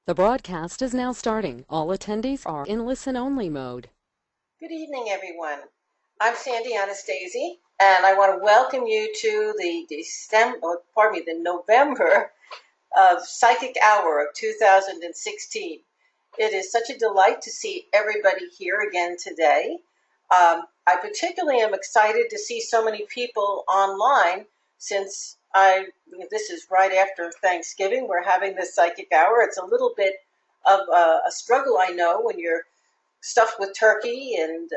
The broadcast is now starting. All attendees are in listen-only mode. Good evening, everyone. I'm Sandy Anastasi, and I want to welcome you to the November of Psychic Hour of 2016. It is such a delight to see everybody here again today. I particularly am excited to see so many people online since this is right after Thanksgiving. We're having this Psychic Hour. It's a little bit of a struggle, I know, when you're stuffed with turkey and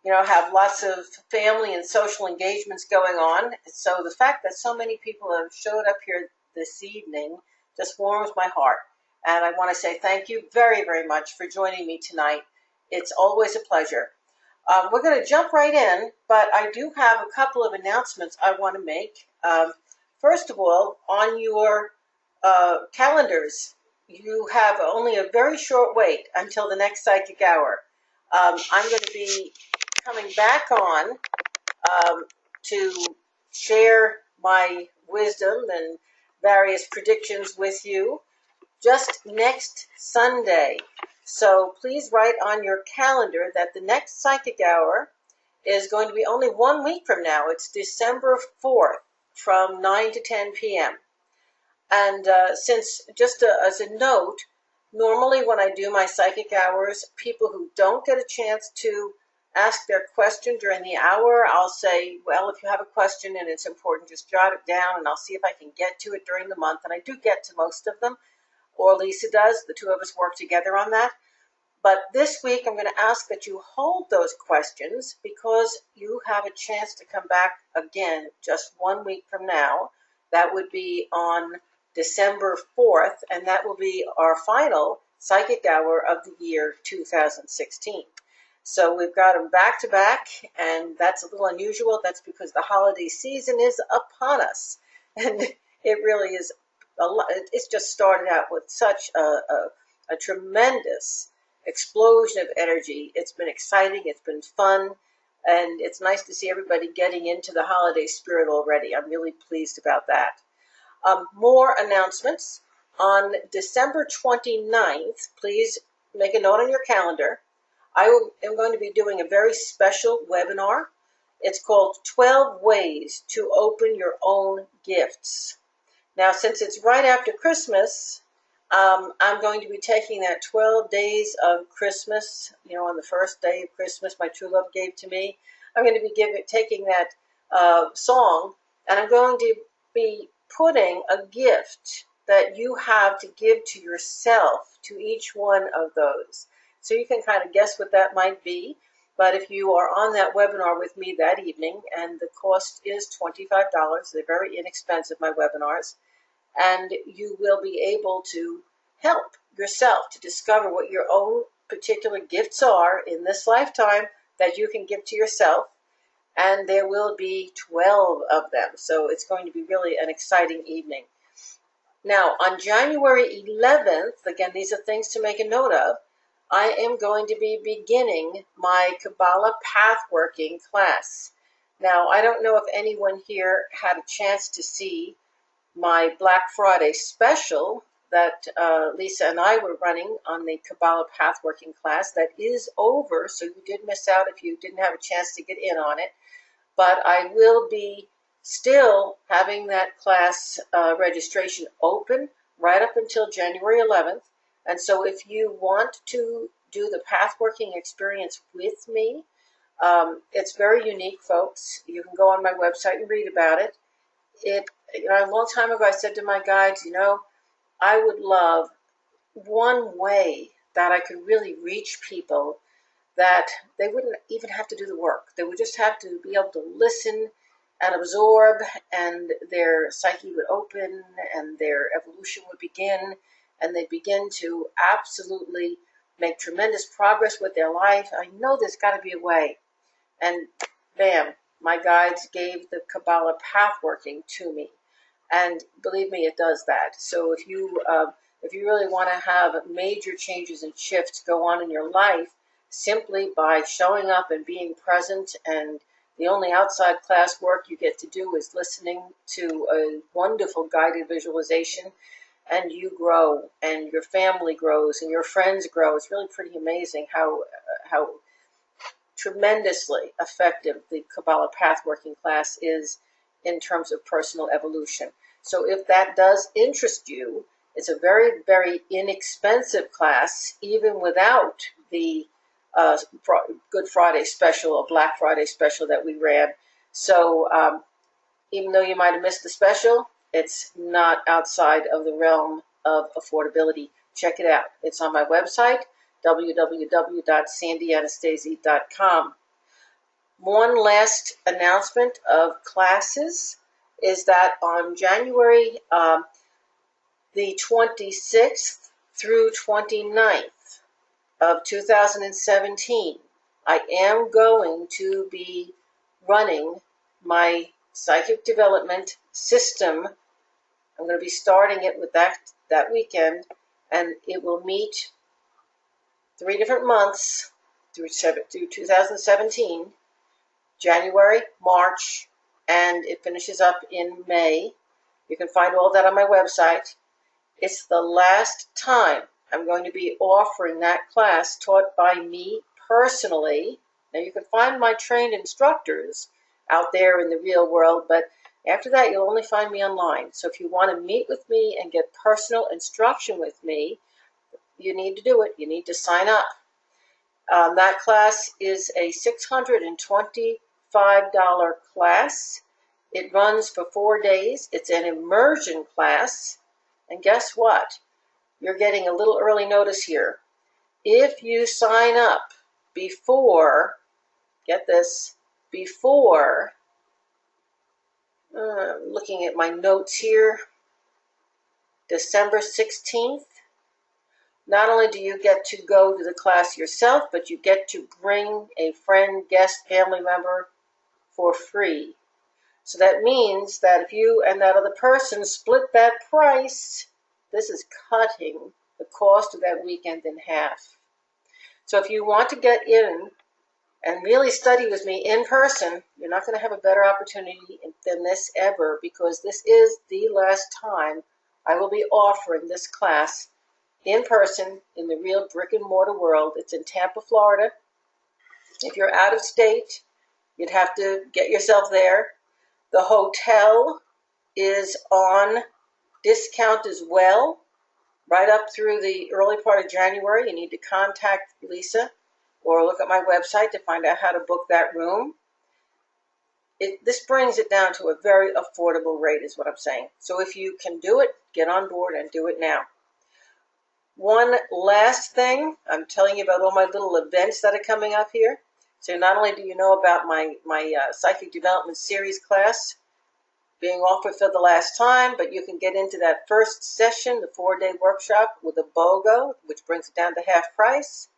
have lots of family and social engagements going on. So the fact that so many people have showed up here this evening just warms my heart. And I want to say thank you very, very much for joining me tonight. It's always a pleasure. We're going to jump right in, but I do have a couple of announcements I want to make. First of all, on your calendars, you have only a very short wait until the next Psychic Hour. I'm going to be coming back on to share my wisdom and various predictions with you just next Sunday. So please write on your calendar that the next Psychic Hour is going to be only 1 week from now. It's December 4th from 9 to 10 p.m. And since, just as a note, normally when I do my Psychic Hours, people who don't get a chance to ask their question during the hour, I'll say, well, if you have a question and it's important, just jot it down and I'll see if I can get to it during the month. And I do get to most of them, or Lisa does. The two of us work together on that. But this week I'm going to ask that you hold those questions because you have a chance to come back again just 1 week from now. That would be on December 4th, and that will be our final Psychic Hour of the year 2016. So we've got them back to back, and that's a little unusual. That's because the holiday season is upon us, and it really is a lot. It's just started out with such a tremendous explosion of energy. It's been exciting, it's been fun, and it's nice to see everybody getting into the holiday spirit already. I'm really pleased about that. More announcements. On December 29th, please make a note on your calendar. I am going to be doing a very special webinar. It's called 12 Ways to Open Your Own Gifts. Now, since it's right after Christmas, I'm going to be taking that 12 days of Christmas, on the first day of Christmas my true love gave to me. I'm going to be taking that song, and I'm going to be putting a gift that you have to give to yourself to each one of those. So you can kind of guess what that might be. But if you are on that webinar with me that evening, and the cost is $25, they're very inexpensive, my webinars, and you will be able to help yourself to discover what your own particular gifts are in this lifetime that you can give to yourself. And there will be 12 of them. So it's going to be really an exciting evening. Now, on January 11th, again, these are things to make a note of, I am going to be beginning my Kabbalah Pathworking class. Now, I don't know if anyone here had a chance to see my Black Friday special that Lisa and I were running on the Kabbalah Pathworking class. That is over, so you did miss out if you didn't have a chance to get in on it. But I will be still having that class registration open right up until January 11th. And so if you want to do the pathworking experience with me, it's very unique, folks. You can go on my website and read about it. A long time ago, I said to my guides, I would love one way that I could really reach people that they wouldn't even have to do the work. They would just have to be able to listen and absorb, and their psyche would open, and their evolution would begin, and they'd begin to absolutely make tremendous progress with their life. I know there's got to be a way. And bam, my guides gave the Kabbalah Pathworking to me. And believe me, it does that. So if you really want to have major changes and shifts go on in your life, simply by showing up and being present, and the only outside class work you get to do is listening to a wonderful guided visualization and you grow, and your family grows, and your friends grow. It's really pretty amazing how tremendously effective the Kabbalah Pathworking class is in terms of personal evolution. So if that does interest you, it's a very, very inexpensive class, even without the Good Friday special or Black Friday special that we ran. So even though you might have missed the special, it's not outside of the realm of affordability. Check it out. It's on my website, www.sandyanastasi.com. One last announcement of classes is that on January the 26th through 29th of 2017, I am going to be running my psychic development system. I'm going to be starting it with that weekend, and it will meet 3 different months through 2017, January, March, and it finishes up in May. You can find all that on my website. It's the last time I'm going to be offering that class taught by me personally. Now, you can find my trained instructors out there in the real world, but after that, you'll only find me online. So if you want to meet with me and get personal instruction with me, you need to do it. You need to sign up. That class is a $625 class. It runs for 4 days. It's an immersion class. And guess what? You're getting a little early notice here. If you sign up before, get this, before, looking at my notes here, December 16th, not only do you get to go to the class yourself, but you get to bring a friend, guest, family member for free. So that means that if you and that other person split that price, this is cutting the cost of that weekend in half. So if you want to get in and really study with me in person, you're not going to have a better opportunity than this ever, because this is the last time I will be offering this class in person in the real brick and mortar world. It's in Tampa, Florida. If you're out of state, you'd have to get yourself there. The hotel is on discount as well, right up through the early part of January. You need to contact Lisa or look at my website to find out how to book that room. This brings it down to a very affordable rate is what I'm saying. So if you can do it, get on board and do it now. One last thing, I'm telling you about all my little events that are coming up here. So not only do you know about my Psychic Development Series class being offered for the last time, but you can get into that first session, the 4-day workshop, with a BOGO, which brings it down to half price.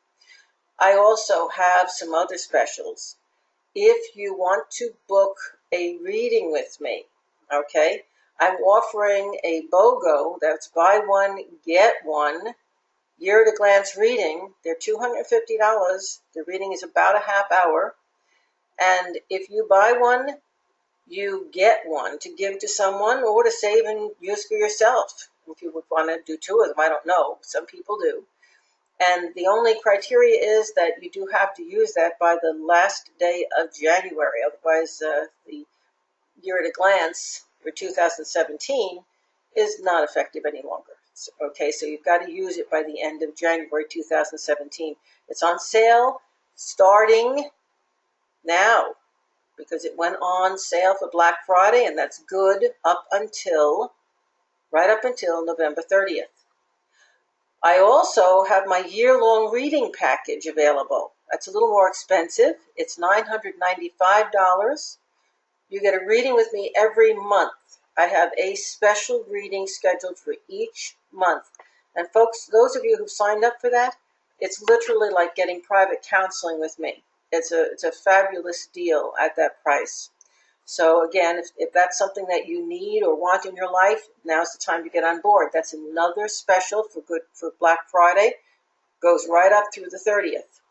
I also have some other specials. If you want to book a reading with me, okay, I'm offering a BOGO, that's buy one, get one, year-at-a-glance reading. They're $250. The reading is about a half hour. And if you buy one, you get one to give to someone or to save and use for yourself. If you would want to do 2 of them, I don't know. Some people do. And the only criteria is that you do have to use that by the last day of January. Otherwise, the year-at-a-glance for 2017 is not effective any longer. Okay, so you've got to use it by the end of January 2017. It's on sale starting now because it went on sale for Black Friday, and that's good right up until November 30th. I also have my year-long reading package available. That's a little more expensive. It's $995. You get a reading with me every month. I have a special reading scheduled for each month. And folks, those of you who've signed up for that, it's literally like getting private counseling with me. It's a fabulous deal at that price. So again, if that's something that you need or want in your life, now's the time to get on board. That's another special for Black Friday. Goes right up through the 30th.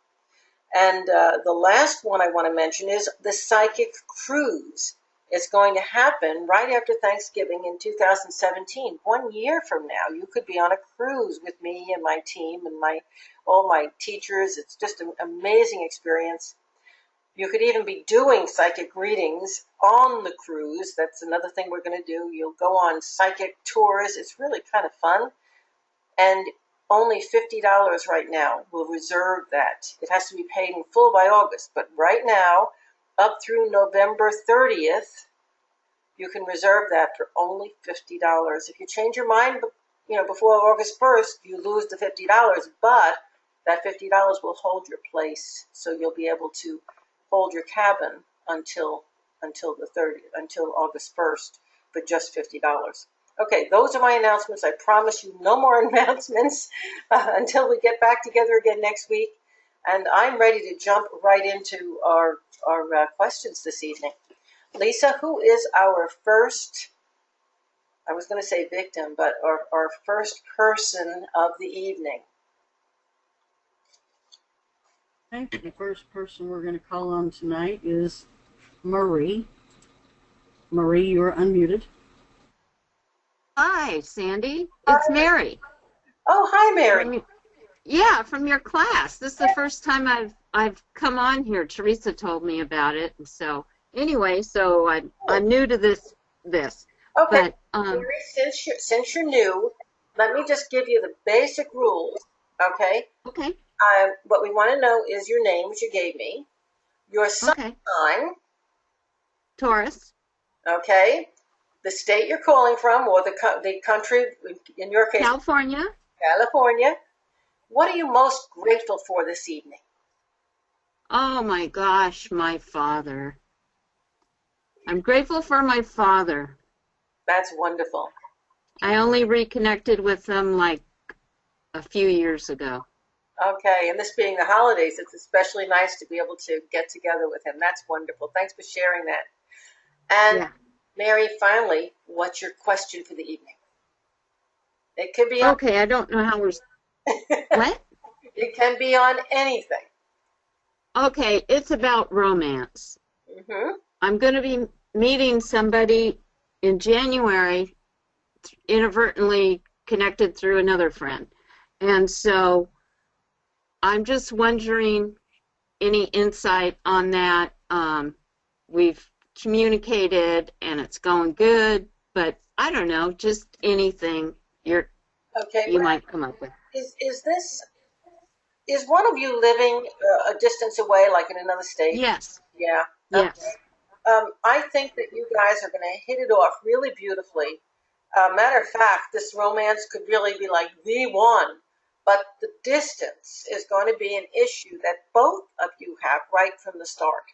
And the last one I want to mention is the Psychic Cruise. It's going to happen right after Thanksgiving in 2017. 1 year from now, you could be on a cruise with me and my team and all my teachers. It's just an amazing experience. You could even be doing psychic readings on the cruise. That's another thing we're going to do. You'll go on psychic tours. It's really kind of fun. And only $50 right now. We'll reserve that. It has to be paid in full by August. But right now, up through November 30th, you can reserve that for only $50. If you change your mind, before August 1st, you lose the $50, but that $50 will hold your place, so you'll be able to hold your cabin until August 1st for just $50. Okay, those are my announcements. I promise you no more announcements until we get back together again next week. And I'm ready to jump right into our questions this evening. Lisa, who is our first, I was going to say victim, but our first person of the evening? Okay, the first person we're going to call on tonight is Marie. Marie, you're unmuted. Hi, Sandy. It's Mary. Oh, hi, Mary. From your class. This is the first time I've come on here. Teresa told me about it, and so anyway, so I'm new to this. Okay, but Mary, since you're new, let me just give you the basic rules. Okay. Okay. What we want to know is your name, which you gave me, your sun sign. Taurus. Okay. The state you're calling from, or the country, in your case, California. California. What are you most grateful for this evening? Oh my gosh, my father. I'm grateful for my father. That's wonderful. I only reconnected with him like a few years ago. Okay, and this being the holidays, it's especially nice to be able to get together with him. That's wonderful. Thanks for sharing that. And Mary, finally, what's your question for the evening? It could be okay. I don't know how we're. What? It can be on anything. Okay, it's about romance. Mm-hmm. I'm going to be meeting somebody in January, inadvertently connected through another friend. And so I'm just wondering any insight on that. We've communicated and it's going good, but I don't know, just anything you might come up with. Is one of you living a distance away, like in another state? Yes. Yeah. Yes. Okay. I think that you guys are going to hit it off really beautifully. Matter of fact, this romance could really be like the one, but the distance is going to be an issue that both of you have right from the start.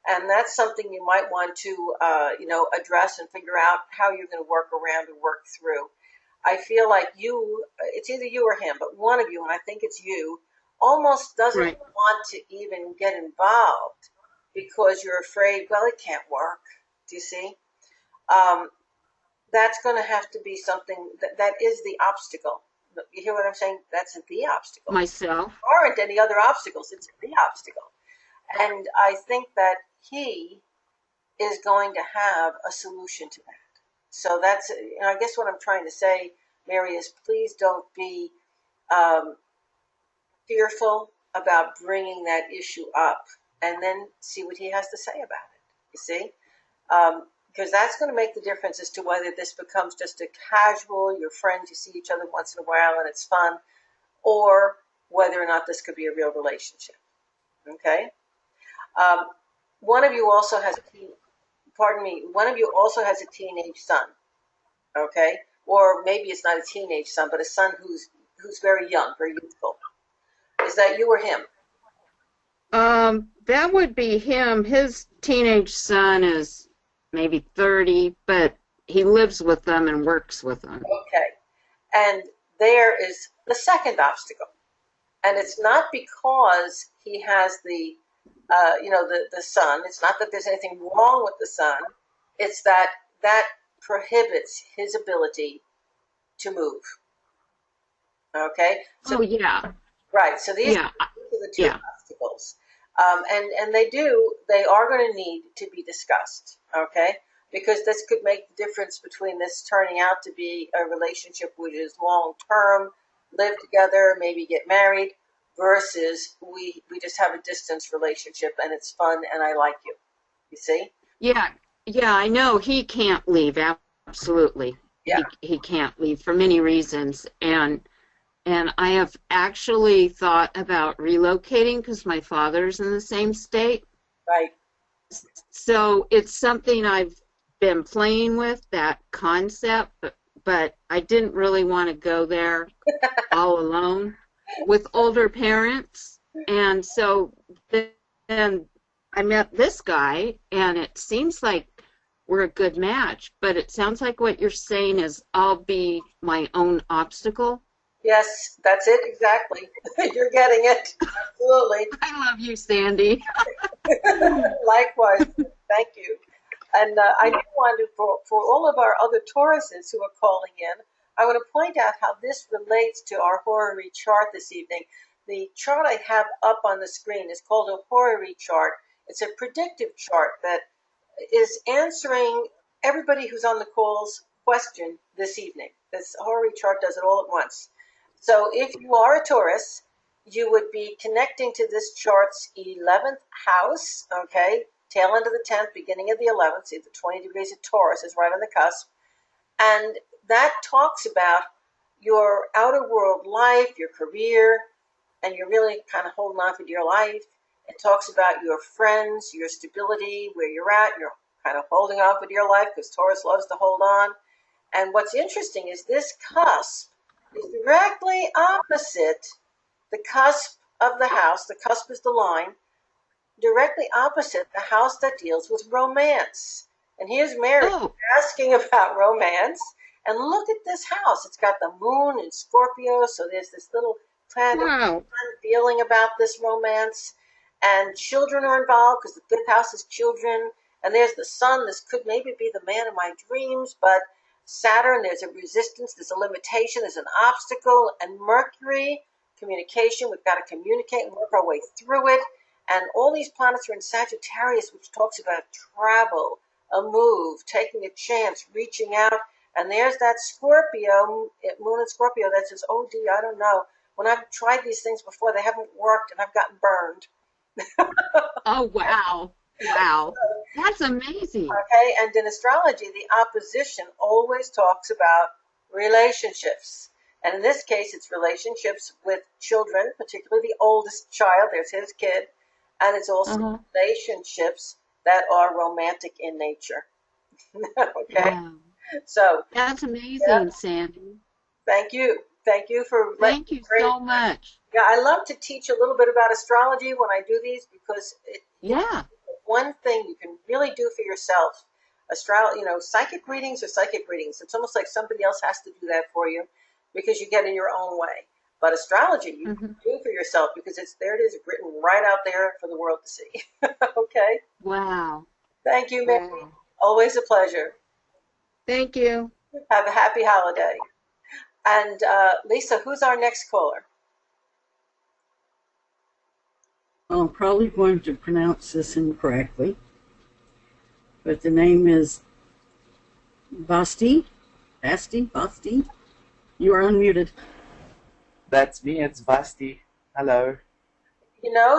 And that's something you might want to, address and figure out how you're going to work around and work through. I feel like it's either you or him, but one of you, and I think it's you, almost doesn't want to even get involved because you're afraid, well, it can't work. Do you see? That's going to have to be something that is the obstacle. You hear what I'm saying? That's the obstacle. Myself. There aren't any other obstacles. It's the obstacle. And I think that he is going to have a solution to that. So that's, I guess what I'm trying to say, Mary, is please don't be fearful about bringing that issue up, and then see what he has to say about it. You see? Because that's going to make the difference as to whether this becomes just a casual, your friends, you see each other once in a while and it's fun, or whether or not this could be a real relationship. Okay? One of you also has one of you also has a teenage son. Okay? Or maybe it's not a teenage son, but a son who's very young, very youthful. Is that you or him? That would be him. His teenage son is maybe 30, but he lives with them and works with them. Okay. And there is the second obstacle. And it's not because he has the son. It's not that there's anything wrong with the son. It's that prohibits his ability to move. Okay? So, yeah. Right. So these are the two obstacles. And they are going to need to be discussed, okay? Because this could make the difference between this turning out to be a relationship which is long term, live together, maybe get married, versus we just have a distance relationship and it's fun and I like you. You see? Yeah, yeah, I know he can't leave. Absolutely, Yeah. he can't leave for many reasons, and I have actually thought about relocating because my father's in the same state. Right. So it's something I've been playing with, that concept, but I didn't really want to go there all alone with older parents. And so then I met this guy, and it seems like we're a good match, but it sounds like what you're saying is I'll be my own obstacle. Yes, that's it exactly. You're getting it. Absolutely. I love you, Sandy. Likewise. Thank you. And I do want to, for all of our other Tauruses who are calling in, I want to point out how this relates to our horary chart this evening. The chart I have up on the screen is called a horary chart. It's a predictive chart that is answering everybody who's on the call's question this evening. This horary chart does it all at once. So if you are a Taurus, you would be connecting to this chart's 11th house, okay? Tail end of the 10th, beginning of the 11th. See, the 20 degrees of Taurus is right on the cusp. And that talks about your outer world life, your career, and you're really kind of holding on for dear life. It talks about your friends, your stability, where you're at. You're kind of holding on for dear life because Taurus loves to hold on. And what's interesting is this cusp is directly opposite the cusp of the house. The cusp is the line, directly opposite the house that deals with romance. And here's Mary asking about romance. And look at this house. It's got the moon in Scorpio, so there's this little kind of feeling about this romance. And children are involved because the fifth house is children. And there's the sun. This could maybe be the man of my dreams, but Saturn, there's a resistance, there's a limitation, there's an obstacle. And Mercury, communication, we've got to communicate and work our way through it. And all these planets are in Sagittarius, which talks about travel, a move, taking a chance, reaching out. And there's that Scorpio, moon in Scorpio, that says, oh, gee, I don't know. When I've tried these things before, they haven't worked and I've gotten burned. Oh, wow. Wow. That's amazing. Okay, and in astrology, the opposition always talks about relationships. And in this case, it's relationships with children, particularly the oldest child, there's his kid, and it's also relationships that are romantic in nature. Okay? Wow. So that's amazing, Sandy. Thank you. Thank you for thank you so much. Yeah, I love to teach a little bit about astrology when I do these because one thing you can really do for yourself. Psychic readings are psychic readings. It's almost like somebody else has to do that for you because you get in your own way. But astrology you can do for yourself because there it is written right out there for the world to see. Okay? Wow. Thank you, Mary. Wow. Always a pleasure. Thank you. Have a happy holiday. And Lisa, who's our next caller? I'm probably going to pronounce this incorrectly, but the name is Basti. Basti. You are unmuted. That's me, it's Basti. Hello.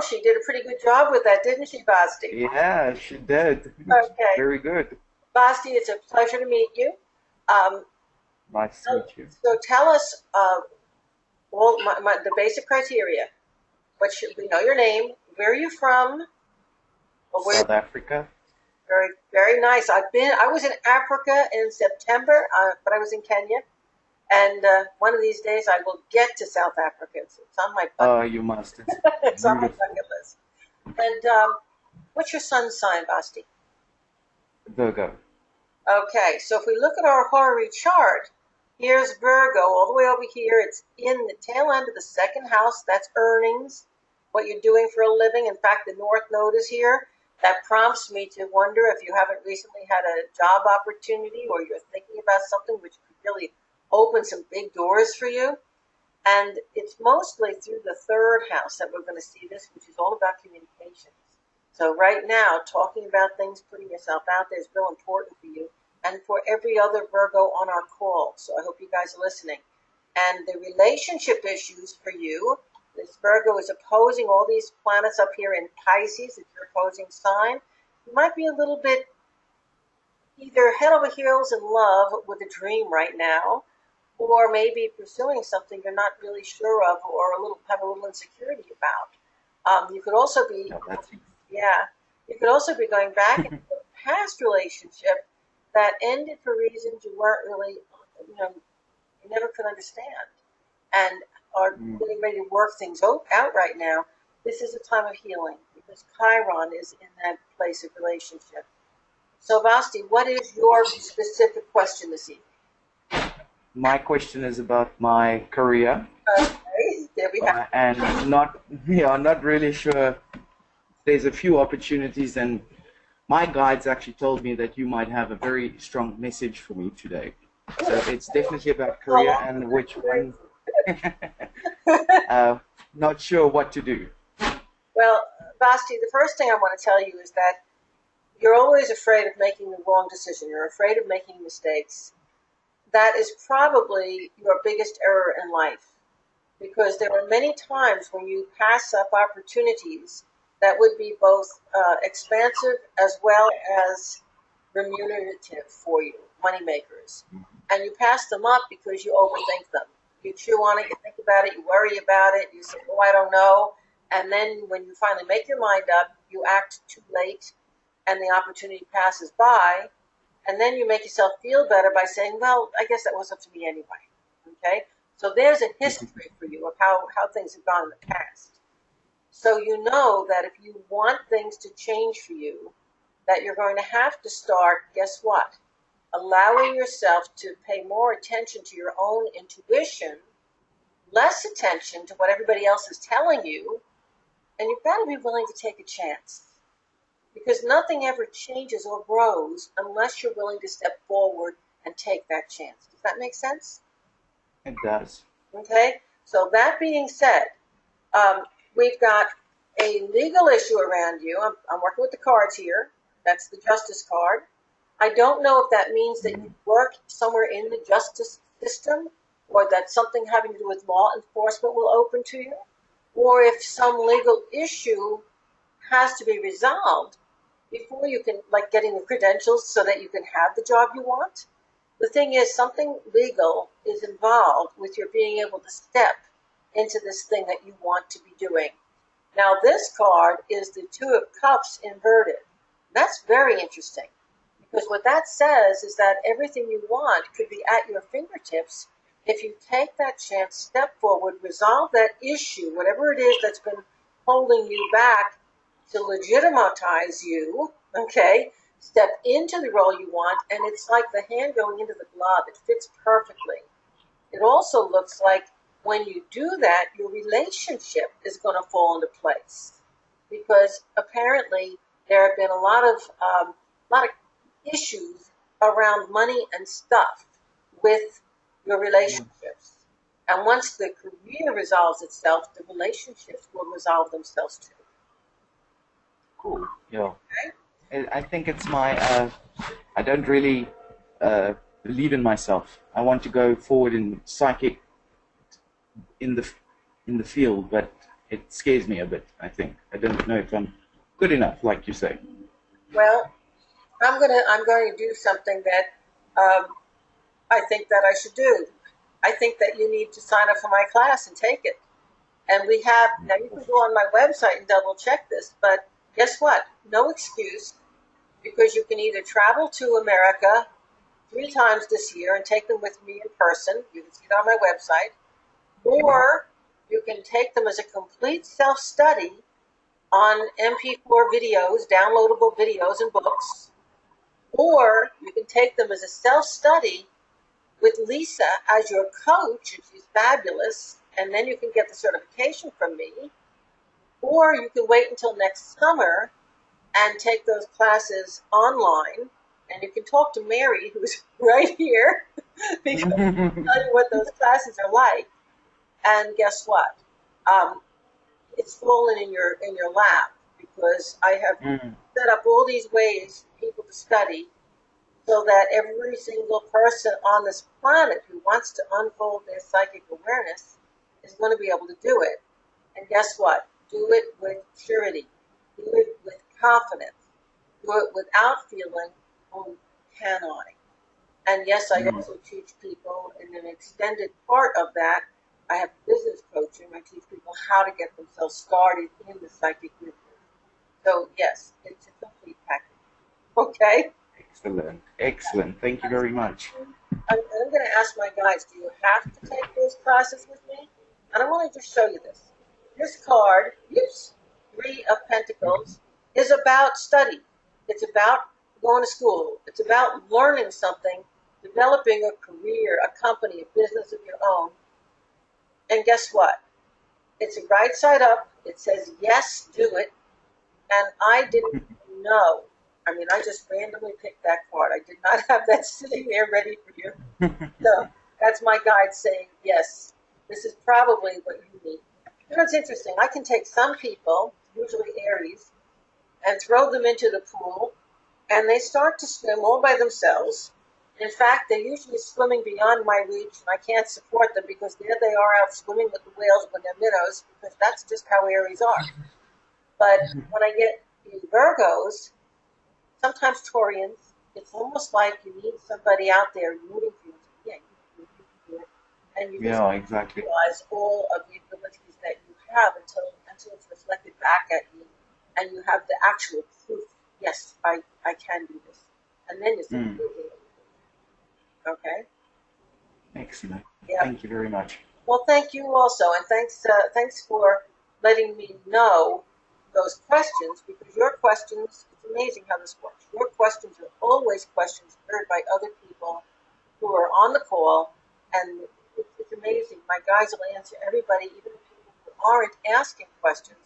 She did a pretty good job with that, didn't she, Basti? Yeah, she did. Okay. Very good. Basti, it's a pleasure to meet you. Nice to meet you. So tell us the basic criteria. We know your name. Where are you from? South Africa. Very, very nice. I was in Africa in September, but I was in Kenya. And one of these days I will get to South Africa. It's on my bucket. Oh, you must. It's on my bucket list. And what's your sun's sign, Basti? Virgo. Okay, so if we look at our horary chart, here's Virgo all the way over here. It's in the tail end of the second house. That's earnings, what you're doing for a living. In fact, the North Node is here. That prompts me to wonder if you haven't recently had a job opportunity or you're thinking about something which could really open some big doors for you. And it's mostly through the third house that we're going to see this, which is all about communications. So right now, talking about things, putting yourself out there is real important for you and for every other Virgo on our call. So I hope you guys are listening. And the relationship issues for you, this Virgo is opposing all these planets up here in Pisces, it's your opposing sign. You might be a little bit either head over heels in love with a dream right now, or maybe pursuing something you're not really sure of or have a little insecurity about. You could also be, you could also be going back into a past relationship that ended for reasons you weren't really, you never could understand, and are getting ready to work things out right now. This is a time of healing because Chiron is in that place of relationship. So, Vasti, what is your specific question this evening? My question is about my career. Okay, there we have. And not really sure. There's a few opportunities, and my guides actually told me that you might have a very strong message for me today. So it's definitely about career and which one. Not sure what to do. Well, Vasti, the first thing I want to tell you is that you're always afraid of making the wrong decision. You're afraid of making mistakes. That is probably your biggest error in life, because there are many times when you pass up opportunities that would be both expansive as well as remunerative for you, moneymakers. And you pass them up because you overthink them. You chew on it, you think about it, you worry about it, you say, oh, I don't know. And then when you finally make your mind up, you act too late and the opportunity passes by. And then you make yourself feel better by saying, well, I guess that was up to me anyway. Okay? So there's a history for you of how things have gone in the past. So you know that if you want things to change for you, that you're going to have to start, guess what? Allowing yourself to pay more attention to your own intuition, less attention to what everybody else is telling you, and you've got to be willing to take a chance. Because nothing ever changes or grows unless you're willing to step forward and take that chance. Does that make sense? It does. Okay? So that being said, we've got a legal issue around you. I'm working with the cards here. That's the justice card. I don't know if that means that you work somewhere in the justice system, or that something having to do with law enforcement will open to you, or if some legal issue has to be resolved before you can, like getting the credentials so that you can have the job you want. The thing is, something legal is involved with your being able to step into this thing that you want to be doing. Now, this card is the Two of Cups inverted. That's very interesting, because what that says is that everything you want could be at your fingertips if you take that chance, step forward, resolve that issue, whatever it is that's been holding you back, to legitimize you, okay? Step into the role you want, and it's like the hand going into the glove. It fits perfectly. It also looks like when you do that, your relationship is going to fall into place, because apparently there have been a lot of issues around money and stuff with your relationships. And once the career resolves itself, the relationships will resolve themselves too. Cool. Yeah. I think it's my. I don't really believe in myself. I want to go forward in psychic in the field, but it scares me a bit. I think I don't know if I'm good enough, like you say. Well, I'm going to do something that I think that I should do. I think that you need to sign up for my class and take it. And we have, now you can go on my website and double check this, but guess what? No excuse, because you can either travel to America 3 times this year and take them with me in person. You can see it on my website. Or you can take them as a complete self-study on MP4 videos, downloadable videos and books. Or you can take them as a self-study with Lisa as your coach, and she's fabulous, and then you can get the certification from me. Or you can wait until next summer and take those classes online, and you can talk to Mary, who's right here, because she'll tell you what those classes are like. And guess what? Um, it's fallen in your lap because I have set up all these ways for people to study so that every single person on this planet who wants to unfold their psychic awareness is going to be able to do it. And guess what? Do it with purity. Do it with confidence. Do it without feeling, oh, can I? And yes, I also teach people in an extended part of that. I have business coaching. I teach people how to get themselves started in the psychic business. So yes, it's a complete package. Okay? Excellent. Excellent. Thank you very much. I'm going to ask my guys, do you have to take those classes with me? And I want to just show you this. This card, Three of Pentacles, is about study. It's about going to school. It's about learning something, developing a career, a company, a business of your own. And guess what? It's right side up. It says, yes, do it. And I didn't know. I mean, I just randomly picked that card. I did not have that sitting there ready for you. So that's my guide saying, yes, this is probably what you need. You know, it's interesting. I can take some people, usually Aries, and throw them into the pool, and they start to swim all by themselves. In fact, they're usually swimming beyond my reach, and I can't support them because there they are out swimming with the whales when they're minnows, because that's just how Aries are. But when I get the Virgos, sometimes Taurians, it's almost like you need somebody out there rooting for you. Yeah, you can do it. And you just exactly. realize all of the abilities that you have until it's reflected back at you, and you have the actual proof. Yes, I can do this. And then you say, okay? Excellent. Yeah. Thank you very much. Well, thank you also, and thanks for letting me know those questions, because your questions, it's amazing how this works. Your questions are always questions heard by other people who are on the call, and it's amazing. My guys will answer everybody, even the people who aren't asking questions,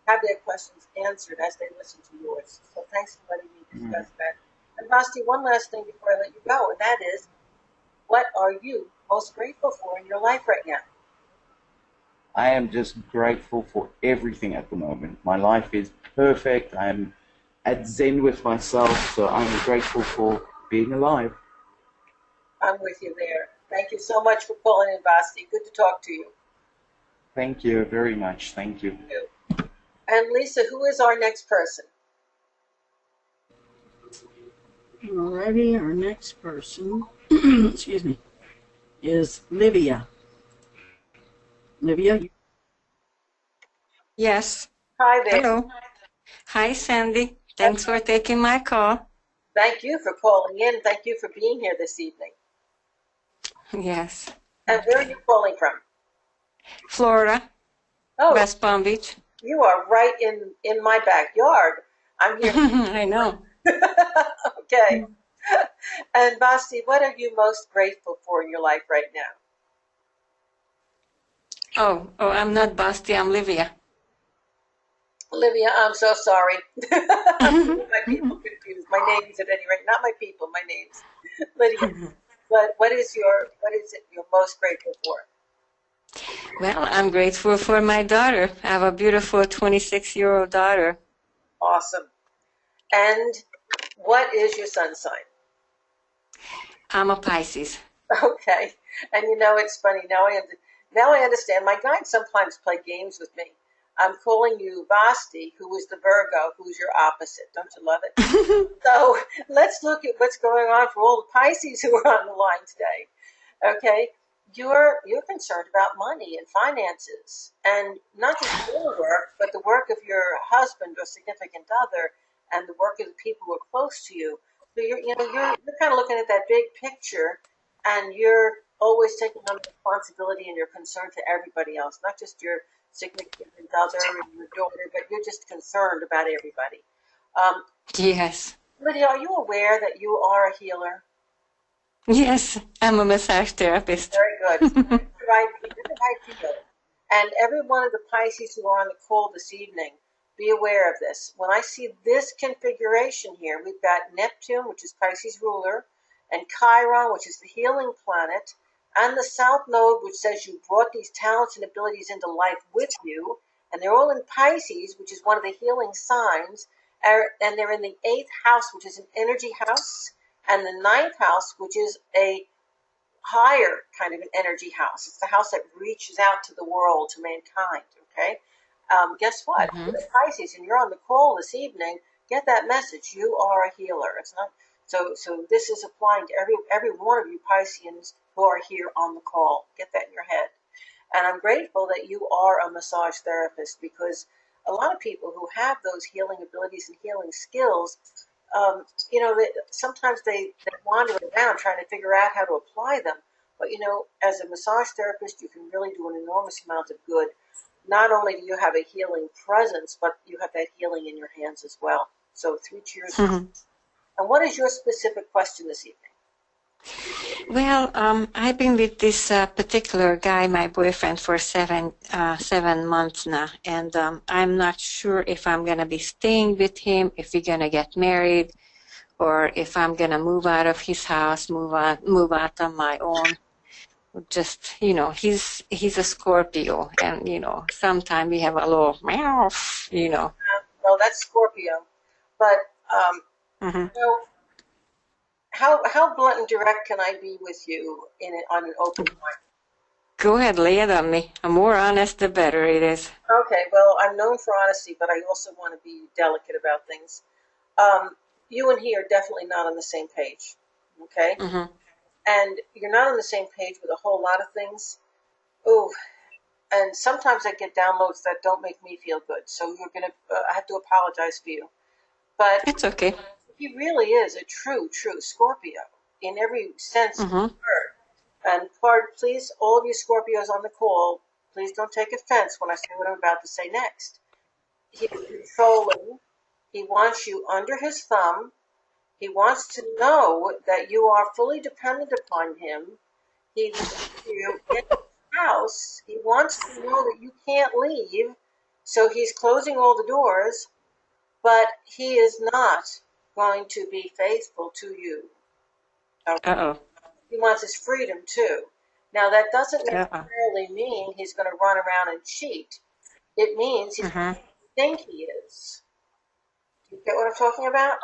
have their questions answered as they listen to yours. So thanks for letting me discuss that. And Basti, one last thing before I let you go, and that is, what are you most grateful for in your life right now? I am just grateful for everything at the moment. My life is perfect. I'm at zen with myself, so I'm grateful for being alive. I'm with you there. Thank you so much for calling in, Basti. Good to talk to you. Thank you very much. Thank you. And Lisa, who is our next person? Alrighty, our next person, excuse me, is Livia. Livia? Yes. Hi there. Hello. Hi, Sandy. Thanks for taking my call. Thank you for calling in. Thank you for being here this evening. Yes. And where are you calling from? Florida, Oh, West Palm Beach. you are right in my backyard. I'm here. I know. Okay. And Basti, what are you most grateful for in your life right now? Oh, I'm not Basti, I'm Livia. Olivia, I'm so sorry. My people confused. My names at any rate, not my people, my names. Lydia. But what is it you're most grateful for? Well, I'm grateful for my daughter. I have a beautiful 26-year-old daughter. Awesome. And what is your sun sign? I'm a Pisces. Okay. And you know, it's funny. Now I understand. My guides sometimes play games with me. I'm calling you Basti, who is the Virgo, who's your opposite. Don't you love it? So let's look at what's going on for all the Pisces who are on the line today. Okay. You're concerned about money and finances, and not just your work, but the work of your husband or significant other, and the work of the people who are close to you. So you're kind of looking at that big picture, and you're always taking on the responsibility and your concern to everybody else, not just your significant other and your daughter, but you're just concerned about everybody. Yes. Lydia, are you aware that you are a healer? Yes, I'm a massage therapist. Very good. You're the right field. And every one of the Pisces who are on the call this evening, be aware of this. When I see this configuration here, we've got Neptune, which is Pisces ruler, and Chiron, which is the healing planet, and the South Node, which says you brought these talents and abilities into life with you, and they're all in Pisces, which is one of the healing signs, and they're in the 8th house, which is an energy house, and the 9th house, which is a higher kind of an energy house. It's the house that reaches out to the world, to mankind, okay? Guess what? If you're in Pisces and you're on the call this evening, get that message. You are a healer. It's not so this is applying to every one of you Pisceans who are here on the call. Get that in your head. And I'm grateful that you are a massage therapist, because a lot of people who have those healing abilities and healing skills, sometimes they wander around trying to figure out how to apply them. But, as a massage therapist, you can really do an enormous amount of good. Not only do you have a healing presence, but you have that healing in your hands as well. So 3 cheers. Mhm. And what is your specific question this evening? Well, I've been with this particular guy, my boyfriend, for 7 months now, and I'm not sure if I'm gonna be staying with him, if we're gonna get married, or if I'm gonna move out of his house, move out on my own. Just, he's a Scorpio, and sometimes we have a little meow, Well, that's Scorpio. But hmm how blunt and direct can I be with you on an open mic? Go ahead, lay it on me. The more honest, the better it is. Okay, well, I'm known for honesty, but I also want to be delicate about things. You and he are definitely not on the same page, okay? hmm And you're not on the same page with a whole lot of things. Ooh, and sometimes I get downloads that don't make me feel good. So I have to apologize for you. But It's okay. he really is a true Scorpio in every sense of the hmm word. And please, all of you Scorpios on the call, please don't take offense when I say what I'm about to say next. He's controlling. He wants you under his thumb. He wants to know that you are fully dependent upon him. He wants you in his house. He wants to know that you can't leave. So he's closing all the doors, but he is not going to be faithful to you. Okay? Uh-oh. He wants his freedom too. Now, that doesn't Uh-oh. necessarily mean he's going to run around and cheat. It means he's going to think he is. You get what I'm talking about?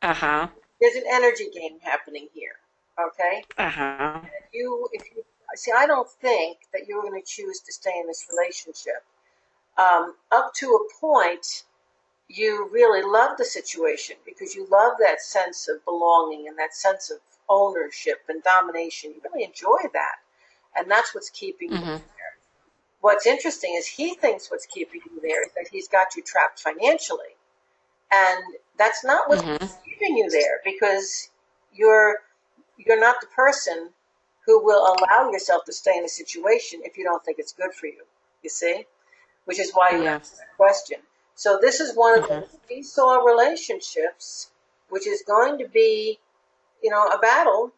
Uh-huh. There's an energy game happening here. Okay? Uh-huh. If you see, I don't think that you're going to choose to stay in this relationship. Up to a point, you really love the situation because you love that sense of belonging and that sense of ownership and domination. You really enjoy that. And that's what's keeping you there. What's interesting is he thinks what's keeping you there is that he's got you trapped financially. And that's not what's keeping you there, because you're not the person who will allow yourself to stay in a situation if you don't think it's good for you. You see? Which is why you asked that question. So this is one of the seesaw relationships, which is going to be, a battle.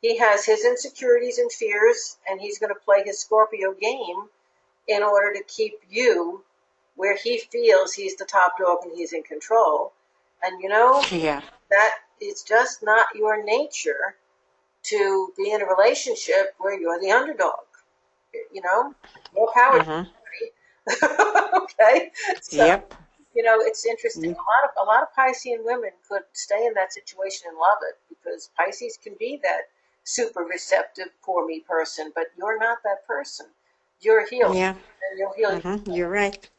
He has his insecurities and fears, and he's going to play his Scorpio game in order to keep you where he feels he's the top dog and he's in control. And that is just not your nature to be in a relationship where you're the underdog. More power to you. Okay? So, Yep. it's interesting. A lot of Piscean women could stay in that situation and love it, because Pisces can be that super receptive, poor me person, but you're not that person. You're a healer. Yeah. And you'll heal. You're right.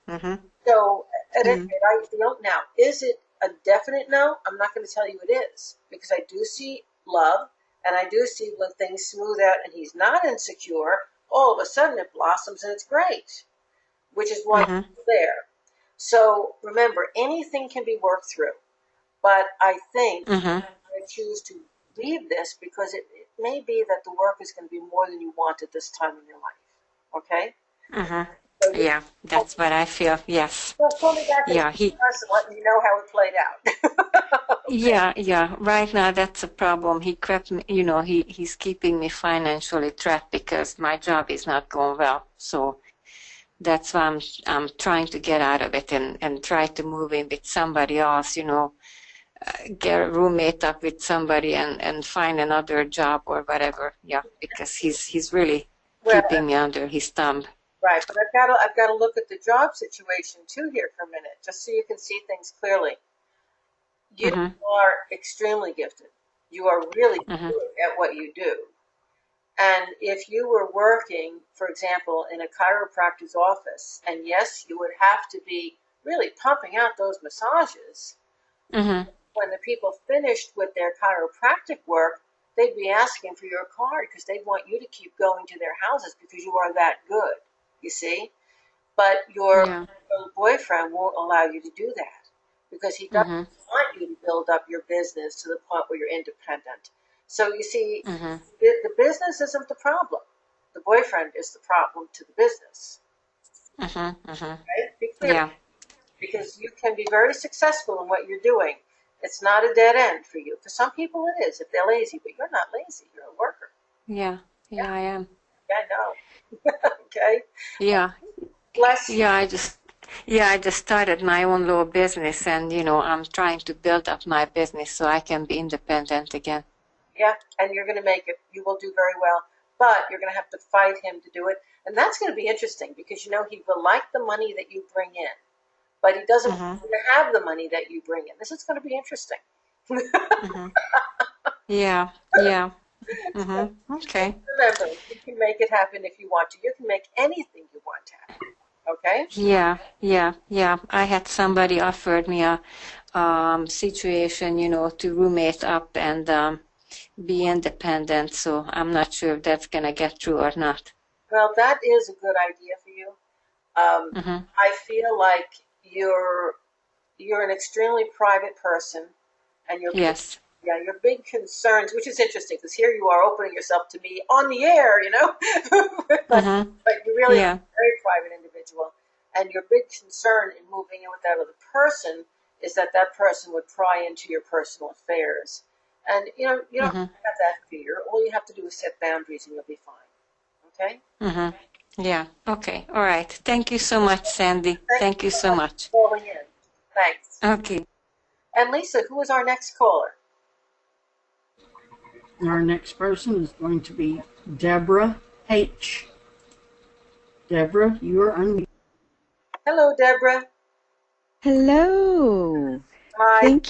So, at any rate, I feel now, is it a definite no? I'm not going to tell you it is, because I do see love, and I do see when things smooth out and he's not insecure, all of a sudden it blossoms and it's great, which is why you're there. So remember, anything can be worked through, but I think I choose to leave this because it may be that the work is going to be more than you want at this time in your life. Okay? So Yeah, that's what I feel. Yes. Well, call me back Yeah, and let me know how it played out. yeah. Right now, that's a problem. He kept me, he's keeping me financially trapped because my job is not going well. So that's why I'm trying to get out of it and try to move in with somebody else, get a roommate up with somebody and find another job or whatever. Yeah, because he's really Well, keeping me under his thumb. right, but I've got to look at the job situation too here for a minute, just so you can see things clearly. You Mhm. are extremely gifted. You are really Mhm. good at what you do. And if you were working, for example, in a chiropractor's office, and yes, you would have to be really pumping out those massages, Mhm. when the people finished with their chiropractic work, they'd be asking for your card because they'd want you to keep going to their houses because you are that good, you see? But your Yeah. boyfriend won't allow you to do that because he doesn't Mhm. want you to build up your business to the point where you're independent. So you see, Mhm. the business isn't the problem. The boyfriend is the problem to the business. Mhm. Mhm. Right? Be clear, Yeah. because you can be very successful in what you're doing. It's not a dead end for you. For some people, it is if they're lazy, but you're not lazy. You're a worker. Yeah. Yeah, Yeah, I am. I know. Okay. Yeah. Bless you. Yeah, I just started my own little business, and I'm trying to build up my business so I can be independent again. Yeah, and you're going to make it. You will do very well, but you're going to have to fight him to do it. And that's going to be interesting because he will like the money that you bring in, but he doesn't want Mhm. you to have the money that you bring in. This is going to be interesting. Mhm. Yeah. Yeah. Mhm. Okay. Remember, you can make it happen if you want to. You can make anything you want to happen. Okay? Yeah. Yeah. Yeah. I had somebody offered me a situation, to roommate up and be independent. So I'm not sure if that's gonna get through or not. Well, that is a good idea for you. Mhm. I feel like you're an extremely private person, and Yes. your big concerns, which is interesting because here you are opening yourself to me on the air, Mhm. but you really are Yeah. a very private individual, and your big concern in moving in with that other person is that that person would pry into your personal affairs, and you don't Mhm. have that fear. All you have to do is set boundaries, and you'll be fine. Okay? Mhm. Yeah. Okay. All right. Thank you so much, Sandy. Thank Thank you you so so much for much. calling in. Thanks. Okay. And Lisa, who is our next caller? Our next person is going to be Deborah H. Deborah, you are unmuted. Hello, Deborah. Hello. Hi.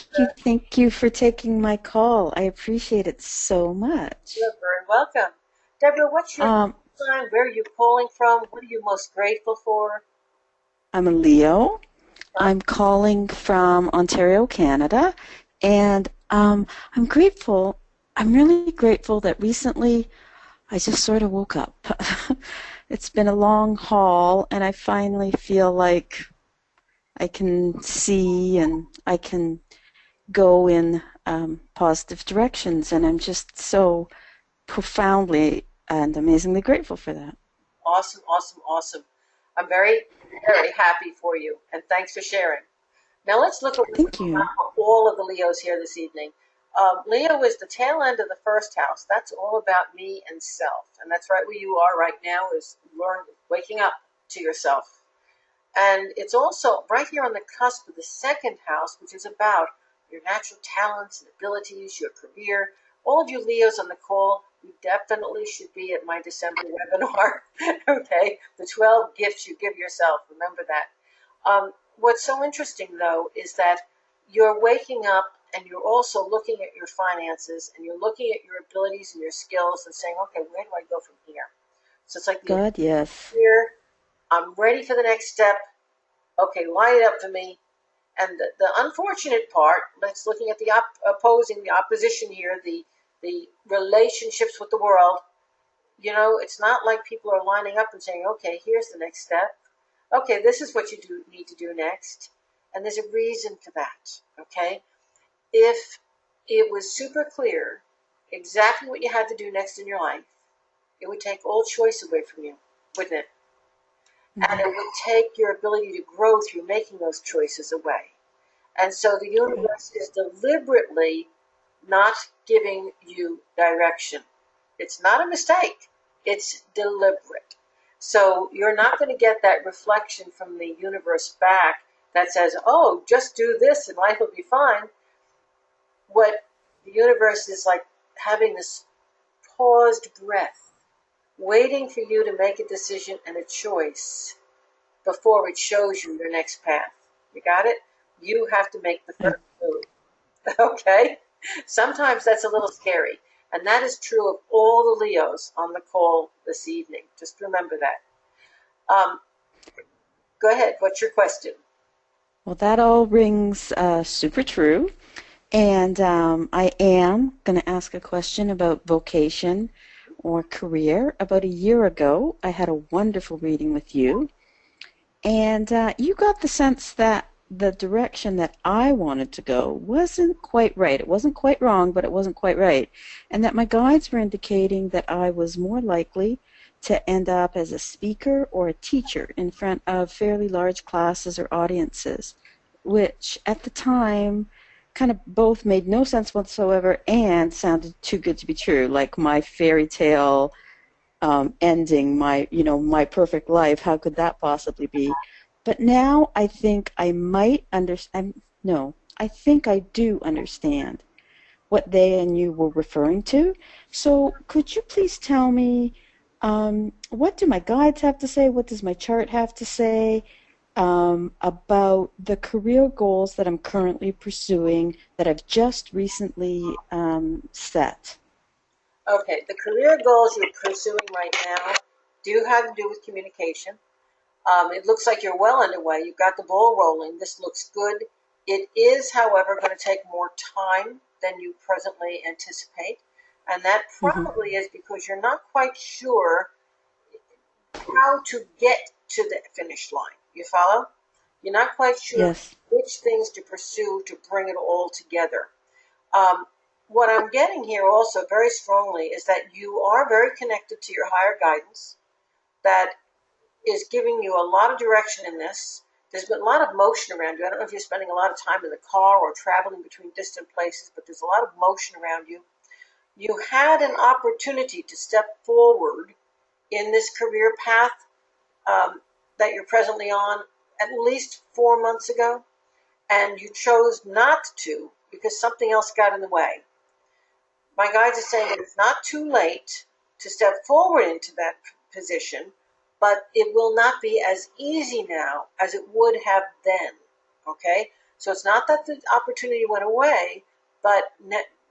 Thank you for taking my call. I appreciate it so much. You're very welcome. Deborah, what's your Um, sign? Where are you calling from? What are you most grateful for? I'm a Leo. Huh? I'm calling from Ontario, Canada, and I'm grateful. I'm really grateful that recently I just sort of woke up. It's been a long haul, and I finally feel like I can see and I can go in positive directions, and I'm just so profoundly and amazingly grateful for that. Awesome, awesome, awesome. I'm very, very happy for you, and thanks for sharing. Now let's look at what's Thank going on you. for all of the Leos here this evening. Leo is the tail end of the first house. That's all about me and self, and that's right where you are right now is waking up to yourself. And it's also right here on the cusp of the second house, which is about your natural talents and abilities, your career. All of you Leos on the call, you definitely should be at my December webinar. Okay, the 12 gifts you give yourself. Remember that. What's so interesting, though, is that you're waking up and you're also looking at your finances and you're looking at your abilities and your skills and saying, okay, where do I go from here? So it's like the God, yes. here, I'm ready for the next step. Okay, line it up for me. And the unfortunate part, let's looking at the the opposition here, the relationships with the world. It's not like people are lining up and saying, okay, here's the next step. Okay, this is what you need to do next. And there's a reason for that. Okay, if it was super clear exactly what you had to do next in your life, it would take all choice away from you, wouldn't it? And Hmm. it would take your ability to grow through making those choices away. And so the Okay. universe is deliberately not giving you direction. It's not a mistake, it's deliberate. So you're not going to get that reflection from the universe back that says, oh, just do this and life will be fine. what the universe is like having this paused breath, waiting for you to make a decision and a choice before it shows you your next path. You got it? You have to make the first move. Okay? Sometimes that's a little scary. And that is true of all the Leos on the call this evening. Just remember that. Go ahead. What's your question? Well, that all rings super true. And I am going to ask a question about vocation or career. About a year ago, I had a wonderful reading with you. And you got the sense that the direction that I wanted to go wasn't quite right. It wasn't quite wrong, but it wasn't quite right. And that my guides were indicating that I was more likely to end up as a speaker or a teacher in front of fairly large classes or audiences, which at the time kind of both made no sense whatsoever and sounded too good to be true, like my fairy tale ending, my perfect life. How could that possibly be? But now I think I might understand. No, I think I do understand what they and you were referring to. So could you please tell me, what do my guides have to say? What does my chart have to say about the career goals that I'm currently pursuing that I've just recently set? Okay, the career goals you're pursuing right now do have to do with communication. It looks like you're well underway. You've got the ball rolling. This looks good. It is, however, going to take more time than you presently anticipate. And that probably is because you're not quite sure how to get to the finish line. You follow? You're not quite sure Yes. which things to pursue to bring it all together. What I'm getting here also very strongly is that you are very connected to your higher guidance that is giving you a lot of direction in this. There's been a lot of motion around you. I don't know if you're spending a lot of time in the car or traveling between distant places, but there's a lot of motion around you. You had an opportunity to step forward in this career path that you're presently on at least 4 months ago, and you chose not to because something else got in the way. My guides are saying that it's not too late to step forward into that position, but it will not be as easy now as it would have then, okay? So it's not that the opportunity went away, but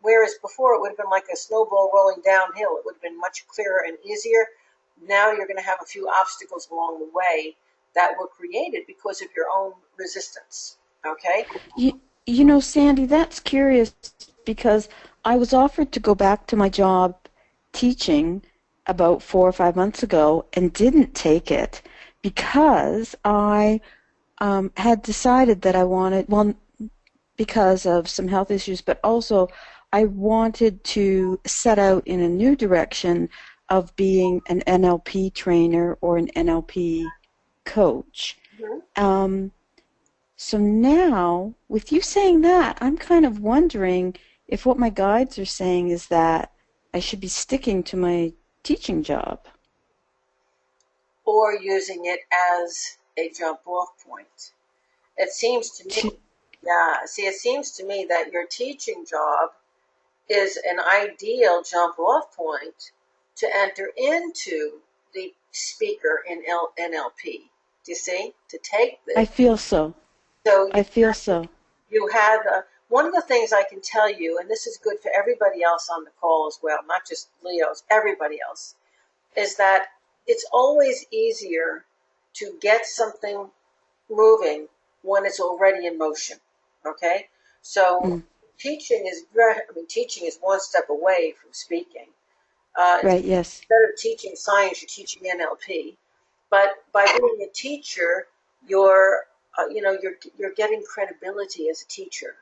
whereas before it would have been like a snowball rolling downhill, it would have been much clearer and easier. Now you're going to have a few obstacles along the way that were created because of your own resistance, okay? You know, Sandy, that's curious because I was offered to go back to my job teaching about 4 or 5 months ago and didn't take it because I had decided that I wanted, well, because of some health issues, but also I wanted to set out in a new direction of being an NLP trainer or an NLP coach. So now, with you saying that, I'm kind of wondering if what my guides are saying is that I should be sticking to my teaching job. Or using it as a jump-off point. It seems to me, it seems to me that your teaching job is an ideal jump-off point to enter into the speaker in NLP. Do you see? To take this. I feel so. I feel so. You have one of the things I can tell you, and this is good for everybody else on the call as well, not just Leos, everybody else, is that it's always easier to get something moving when it's already in motion. Okay? So teaching is one step away from speaking. Right, yes. Instead of teaching science, you're teaching NLP. But by being a teacher, you're getting credibility as a teacher.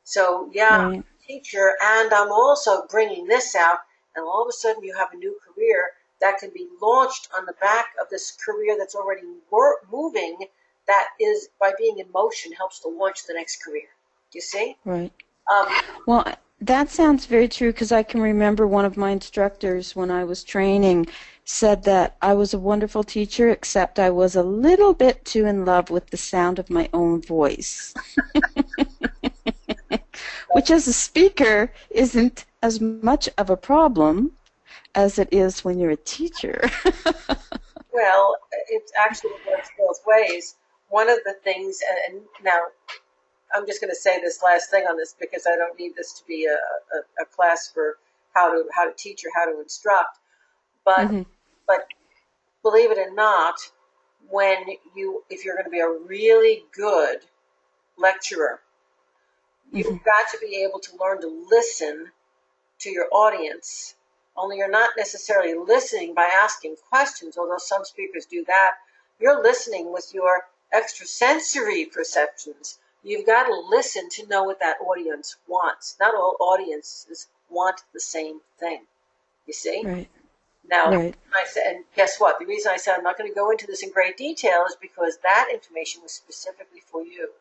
So I'm a teacher, and I'm also bringing this out, and all of a sudden you have a new career that can be launched on the back of this career that's already moving. That is, by being in motion, helps to launch the next career. Do you see? Right. Well, that sounds very true because I can remember one of my instructors when I was training said that I was a wonderful teacher, except I was a little bit too in love with the sound of my own voice. which as a speaker isn't as much of a problem as it is when you're a teacher. Well, it actually works both ways. One of the things, and now I'm just going to say this last thing on this because I don't need this to be a class for how to teach or how to instruct. But but believe it or not, if you're going to be a really good lecturer, you've got to be able to learn to listen to your audience. Only you're not necessarily listening by asking questions, although some speakers do that. You're listening with your extrasensory perceptions. You've got to listen to know what that audience wants. Not all audiences want the same thing. You see? Right. Now, Right. I said, and guess what? The reason I said I'm not going to go into this in great detail is because that information was specifically for you.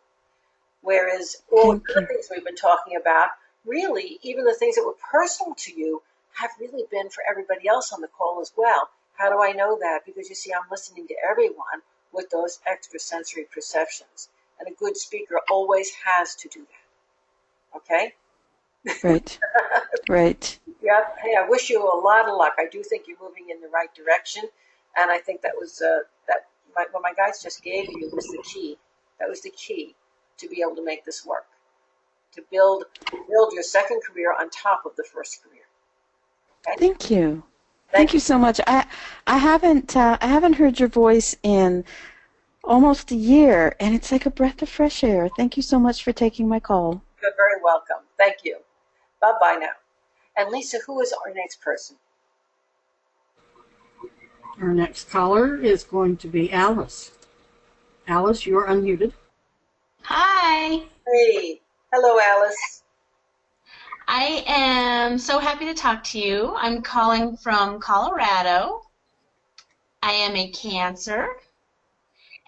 Whereas all the other things we've been talking about, really, even the things that were personal to you, have really been for everybody else on the call as well. How do I know that? Because you see, I'm listening to everyone with those extrasensory perceptions. And a good speaker always has to do that. Okay? Right. Right. Yeah. Hey, I wish you a lot of luck. I do think you're moving in the right direction. And I think that was what my guides just gave you was the key. That was the key to be able to make this work. To build your second career on top of the first career. Okay? Thank you. Thank you so much. I haven't heard your voice in almost a year, and it's like a breath of fresh air. Thank you so much for taking my call. You're very welcome. Thank you. Bye-bye now. And Lisa, who is our next person? Our next caller is going to be Alice. Alice, you're unmuted. Hi. Hey. Hello, Alice. I am so happy to talk to you. I'm calling from Colorado. I am a Cancer.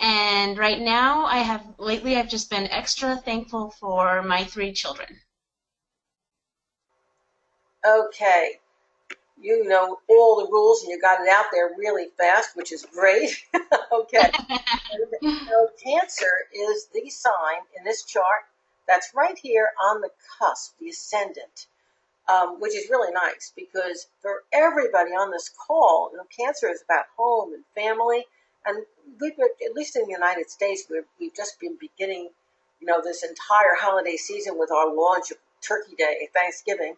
And right now, I've just been extra thankful for my 3 children. Okay. You know all the rules and you got it out there really fast, which is great. Okay. So Cancer is the sign in this chart that's right here on the cusp, the ascendant, which is really nice because for everybody on this call, Cancer is about home and family. And we've been, at least in the United States, we've just been beginning, this entire holiday season with our launch of Turkey Day, Thanksgiving.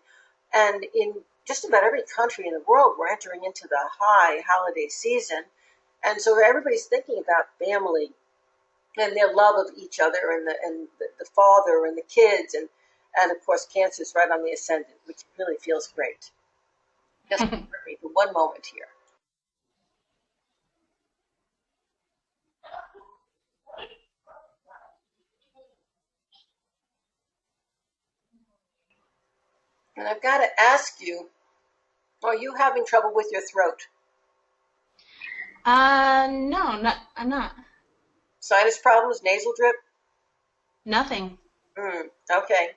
And in just about every country in the world, we're entering into the high holiday season. And so everybody's thinking about family and their love of each other and the father and the kids. And of course, Cancer's right on the ascendant, which really feels great. Just for me for one moment here. And I've got to ask you, are you having trouble with your throat? No, I'm not. Sinus problems, nasal drip? Nothing. Okay.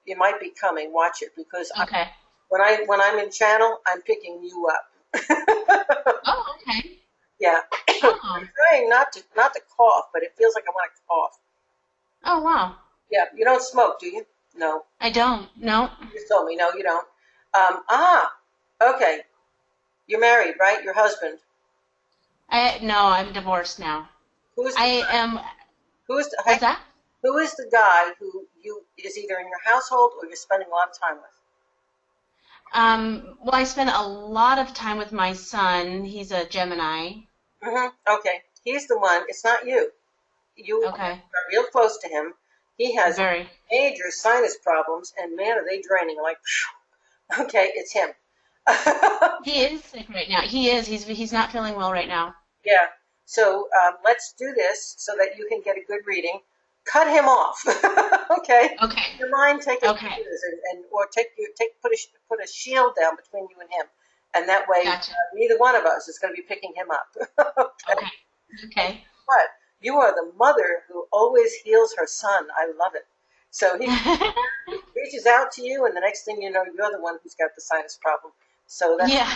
You might be coming. Watch it because Okay. when I'm in channel, I'm picking you up. Oh, okay. Yeah. Oh. I'm trying not to cough, but it feels like I want to cough. Oh, wow. Yeah. You don't smoke, do you? No. I don't. No. You told me. No, you don't. Okay. You're married, right? Your husband. No, I'm divorced now. Who's What's that? Who is the guy who is either in your household or you're spending a lot of time with? Well, I spend a lot of time with my son. He's a Gemini. Okay. He's the one. It's not you. You Okay. are real close to him. He has Very. major sinus problems, and man, are they draining. Like, okay, it's him. He is sick right now. He is. He's not feeling well right now. Yeah. So let's do this so that you can get a good reading. Cut him off. Okay. Okay. Your mind take a Okay. put a shield down between you and him, and that way Gotcha. Neither one of us is going to be picking him up. Okay. Okay. But you are the mother who always heals her son. I love it. So he reaches out to you, and the next thing you know, you're the one who's got the sinus problem. So that's Yeah.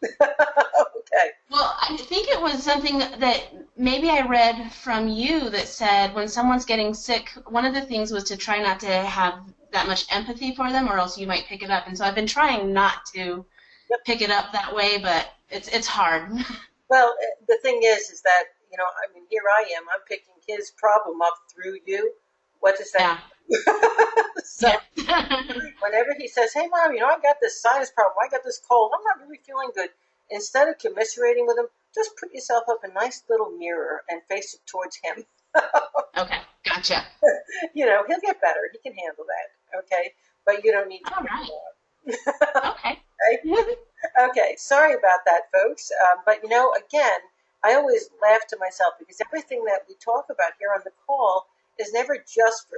okay. Well, I think it was something that maybe I read from you that said when someone's getting sick, one of the things was to try not to have that much empathy for them, or else you might pick it up. And so I've been trying not to pick it up that way, but it's hard. Well, the thing is that, you know, I mean, here I am. I'm picking his problem up through you. What does that mean? So whenever he says, hey, Mom, you know, I got this sinus problem. I got this cold. I'm not really feeling good. Instead of commiserating with him, just put yourself up a nice little mirror and face it towards him. Okay, gotcha. You know, he'll get better. He can handle that, okay? But you don't need to. All right. Okay. Okay, sorry about that, folks. But, you know, again, I always laugh to myself because everything that we talk about here on the call is never just for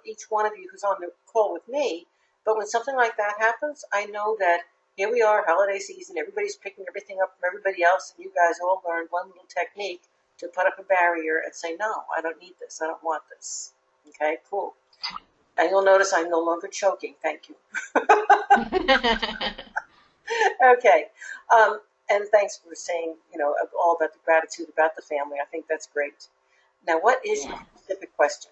each one of you who's on the call with me. But when something like that happens, I know that here we are, holiday season, everybody's picking everything up from everybody else, and you guys all learned one little technique to put up a barrier and say, no, I don't need this. I don't want this. Okay, cool. And you'll notice I'm no longer choking. Thank you. Okay. And thanks for saying, you know, all about the gratitude about the family. I think that's great. Now, what is your specific question?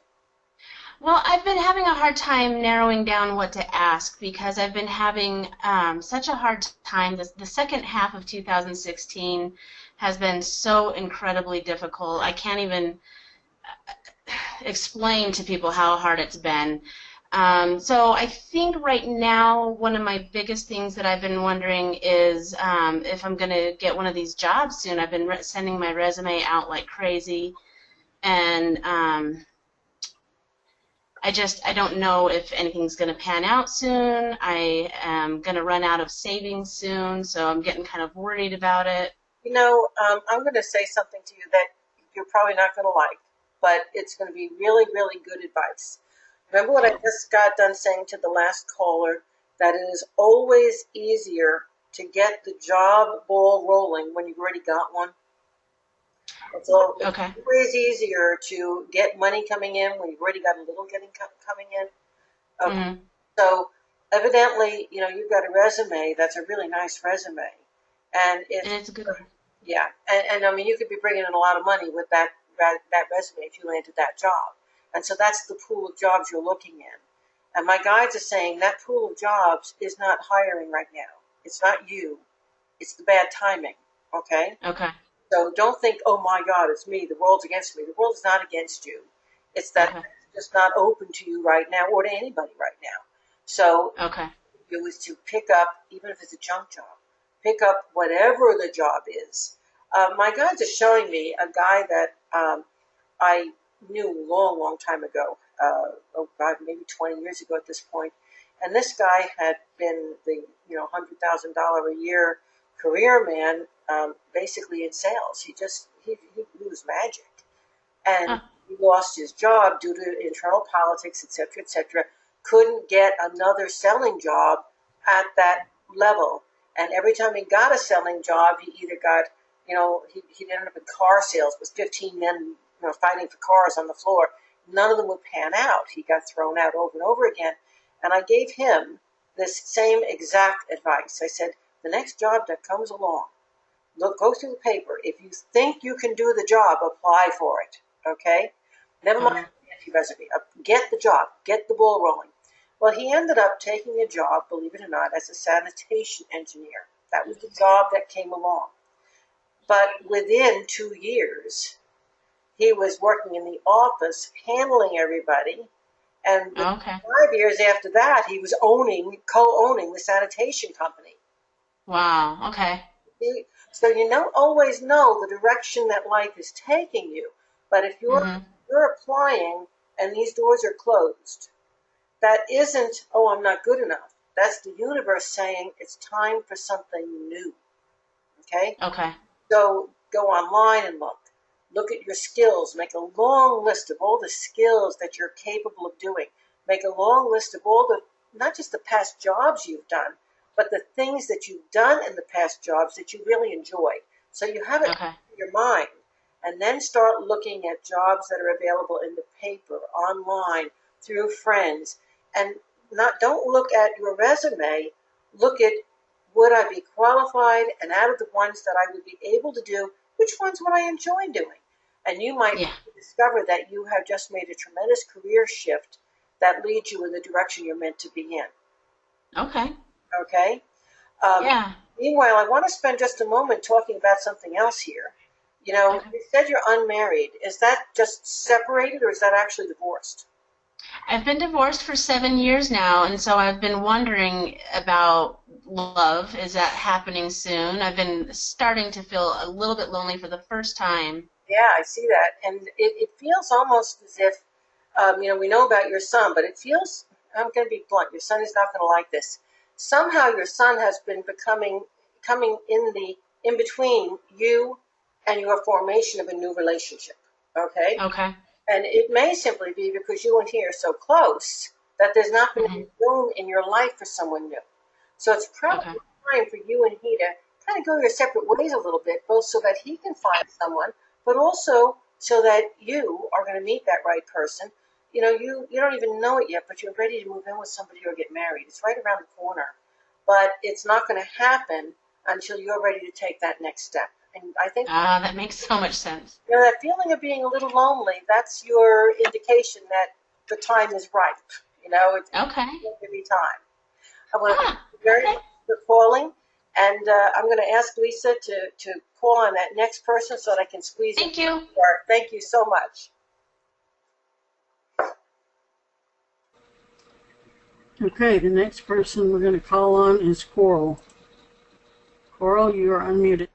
Well, I've been having a hard time narrowing down what to ask because I've been having such a hard time. The second half of 2016 has been so incredibly difficult. I can't even explain to people how hard it's been. So I think right now one of my biggest things that I've been wondering is if I'm going to get one of these jobs soon. I've been sending my resume out like crazy, and I don't know if anything's going to pan out soon. I am going to run out of savings soon, so I'm getting kind of worried about it. You know, I'm going to say something to you that you're probably not going to like, but it's going to be really, really good advice. Remember what I just got done saying to the last caller, that it is always easier to get the job ball rolling when you've already got one? It's always easier to get money coming in when you've already got a little coming in. Okay. Mm-hmm. So evidently, you know, you've got a resume that's a really nice resume. And it's good. Yeah. And I mean, you could be bringing in a lot of money with that resume if you landed that job. And so that's the pool of jobs you're looking in. And my guides are saying that pool of jobs is not hiring right now. It's not you. It's the bad timing. Okay? Okay. So don't think, oh my God, it's me. The world's against me. The world is not against you. It's that it's just not open to you right now or to anybody right now. So it was to pick up, even if it's a junk job, pick up whatever the job is. My guides are showing me a guy that I knew a long, long time ago. Oh God, maybe 20 years ago at this point. And this guy had been the $100,000 a year career man, basically in sales. He was magic, and he lost his job due to internal politics, etc., etc. Couldn't get another selling job at that level, and every time he got a selling job, he either got, he ended up in car sales with 15 men, fighting for cars on the floor. None of them would pan out. He got thrown out over and over again. And I gave him this same exact advice. I said, the next job that comes along, go through the paper. If you think you can do the job, apply for it. Okay? Never mind the resume. Get the job. Get the ball rolling. Well, he ended up taking a job, believe it or not, as a sanitation engineer. That was the job that came along. But within 2 years, he was working in the office, handling everybody. And 5 years after that, he was co-owning the sanitation company. Wow, okay. So you don't always know the direction that life is taking you. But if you're applying and these doors are closed, that isn't, I'm not good enough. That's the universe saying it's time for something new. Okay? Okay. So go online and look. Look at your skills. Make a long list of all the skills that you're capable of doing. Make a long list of all not just the past jobs you've done, but the things that you've done in the past jobs that you really enjoy. So you have it in your mind. And then start looking at jobs that are available in the paper, online, through friends. And don't look at your resume. Look at, would I be qualified? And out of the ones that I would be able to do, which ones would I enjoy doing? And you might discover that you have just made a tremendous career shift that lead you in the direction you're meant to be in. Okay. Okay? Yeah. Meanwhile, I want to spend just a moment talking about something else here. You know, Okay. you said you're unmarried. Is that just separated or is that actually divorced? I've been divorced for 7 years now, and so I've been wondering about love. Is that happening soon? I've been starting to feel a little bit lonely for the first time. Yeah, I see that. And it feels almost as if, you know, we know about your son, but it feels, I'm going to be blunt, your son is not going to like this. Somehow your son has been coming in between you and your formation of a new relationship. Okay? Okay. And it may simply be because you and he are so close that there's not been Hmm. any room in your life for someone new. So it's Okay. probably time for you and he to kind of go your separate ways a little bit, both so that he can find someone, but also so that you are going to meet that right person. You know, you don't even know it yet, but you're ready to move in with somebody or get married. It's right around the corner. But it's not going to happen until you're ready to take that next step. And I think Ah, that makes so much sense. you know, that feeling of being a little lonely, that's your indication that the time is ripe. You know, it's Okay. going to be time. I want to thank Ah, you very okay. much for calling. And I'm going to ask Lisa to call on that next person so that I can squeeze in Thank you. more. Thank you so much. Okay, the next person we're going to call on is Coral. Coral, you are unmuted.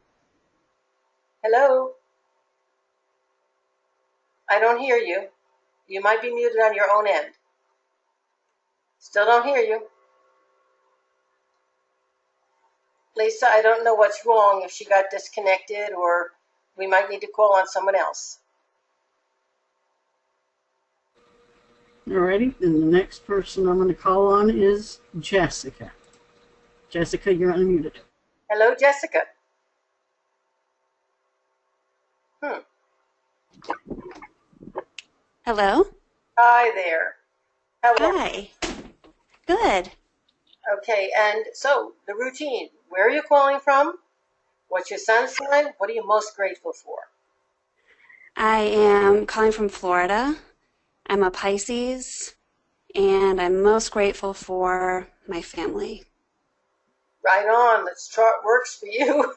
Hello? I don't hear you. You might be muted on your own end. Still don't hear you. Lisa, I don't know what's wrong, if she got disconnected or we might need to call on someone else. Alrighty, then the next person I'm going to call on is Jessica. Jessica, you're unmuted. Hello, Jessica. Hello? Hi there. How are you? Hi. Good. Okay, and so the routine. Where are you calling from? What's your sun sign? What are you most grateful for? I am calling from Florida. I'm a Pisces, and I'm most grateful for my family. Right on. This chart works for you.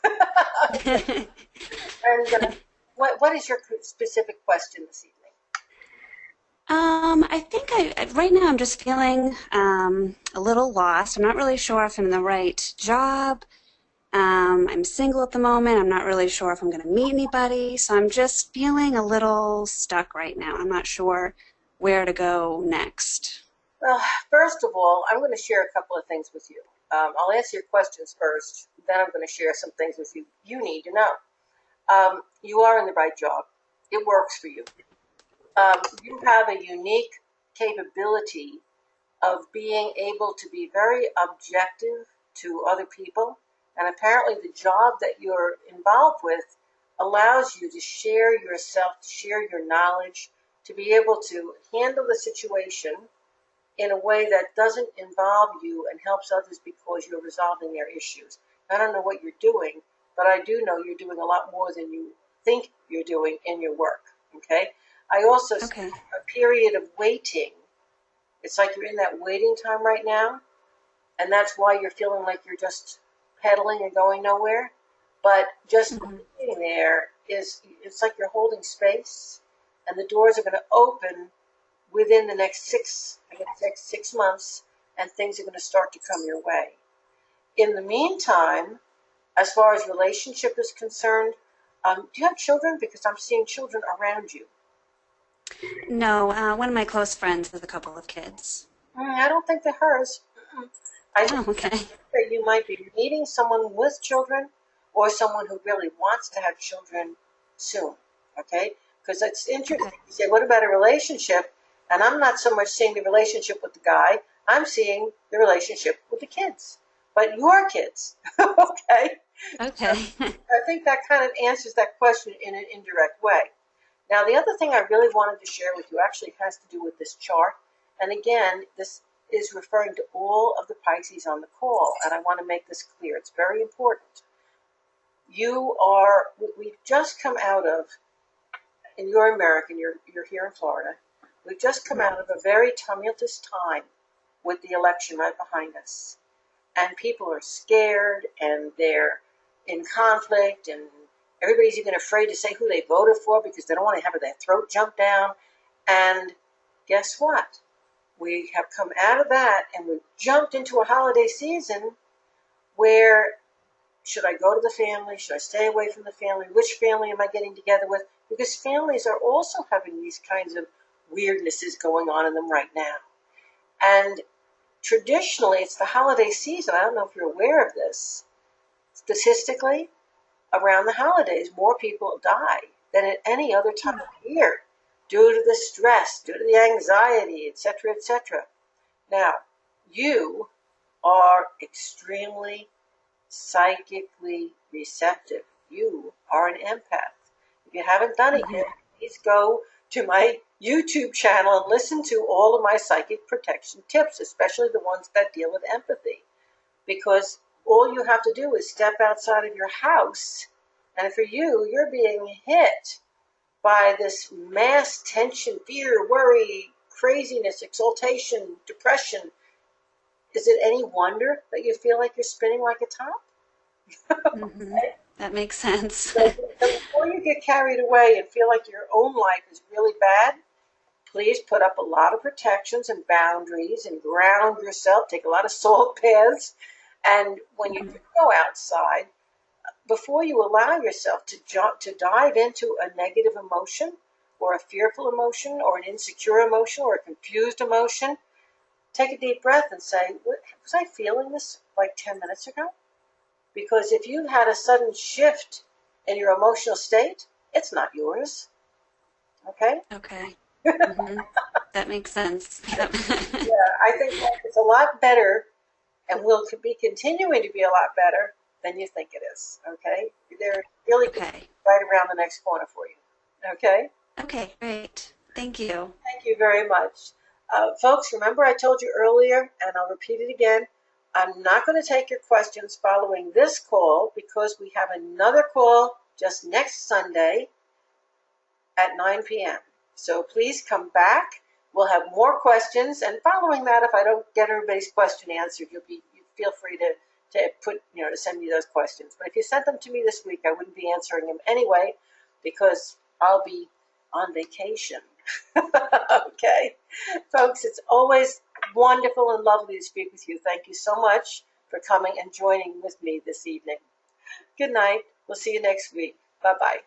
And what is your specific question this evening? I think right now I'm just feeling a little lost. I'm not really sure if I'm in the right job. I'm single at the moment. I'm not really sure if I'm going to meet anybody. So I'm just feeling a little stuck right now. I'm not sure where to go next. Well, first of all, I'm going to share a couple of things with you. I'll answer your questions first, then I'm going to share some things with you you need to know. You are in the right job. It works for you. You have a unique capability of being able to be very objective to other people. And apparently, the job that you're involved with allows you to share yourself, to share your knowledge, to be able to handle the situation in a way that doesn't involve you and helps others because you're resolving their issues. I don't know what you're doing, but I do know you're doing a lot more than you think you're doing in your work. Okay? I also see Okay. a period of waiting. It's like you're in that waiting time right now, and that's why you're feeling like you're just pedaling and going nowhere. But just Mhm. sitting there it's like you're holding space, and the doors are going to open within the next 6 months, and things are going to start to come your way. In the meantime, as far as relationship is concerned, do you have children? Because I'm seeing children around you. No, one of my close friends has a couple of kids. I don't think they're hers. I think Oh, okay. that you might be meeting someone with children or someone who really wants to have children soon. Okay? Because it's interesting. Okay. You say, what about a relationship? And I'm not so much seeing the relationship with the guy, I'm seeing the relationship with the kids. But your kids. Okay? Okay. I think that kind of answers that question in an indirect way. Now, the other thing I really wanted to share with you actually has to do with this chart. And again, this is referring to all of the Pisces on the call. And I want to make this clear. It's very important. We've just come out of, and you're American, you're here in Florida. We've just come out of a very tumultuous time with the election right behind us. And people are scared and they're in conflict, and everybody's even afraid to say who they voted for because they don't want to have their throat jump down. And guess what? We have come out of that and we've jumped into a holiday season where should I go to the family? Should I stay away from the family? Which family am I getting together with? Because families are also having these kinds of weirdnesses going on in them right now. And traditionally, it's the holiday season. I don't know if you're aware of this. Statistically, around the holidays, more people die than at any other time of year due to the stress, due to the anxiety, etc., etc. Now, you are extremely psychically receptive. You are an empath. If you haven't done it yet, please go to my YouTube channel and listen to all of my psychic protection tips, especially the ones that deal with empathy. Because all you have to do is step outside of your house, and for you, you're being hit by this mass tension, fear, worry, craziness, exaltation, depression. Is it any wonder that you feel like you're spinning like a top? That makes sense. So before you get carried away and feel like your own life is really bad, please put up a lot of protections and boundaries and ground yourself. Take a lot of salt baths. And when you do go outside, before you allow yourself to dive into a negative emotion or a fearful emotion or an insecure emotion or a confused emotion, take a deep breath and say, was I feeling this like 10 minutes ago? Because if you've had a sudden shift in your emotional state, it's not yours. Okay? Okay. That makes sense. Yep. Yeah, I think it's a lot better and will be continuing to be a lot better than you think it is. Okay? They're really right around the next corner for you. Okay? Okay, great. Thank you. Thank you very much. Folks, remember I told you earlier, and I'll repeat it again, I'm not going to take your questions following this call because we have another call just next Sunday at 9 p.m. So please come back. We'll have more questions, and following that, if I don't get everybody's question answered, you feel free to send me those questions. But if you sent them to me this week, I wouldn't be answering them anyway because I'll be on vacation. Okay, folks, it's always wonderful and lovely to speak with you. Thank you so much for coming and joining with me this evening. Good night. We'll see you next week. Bye-bye.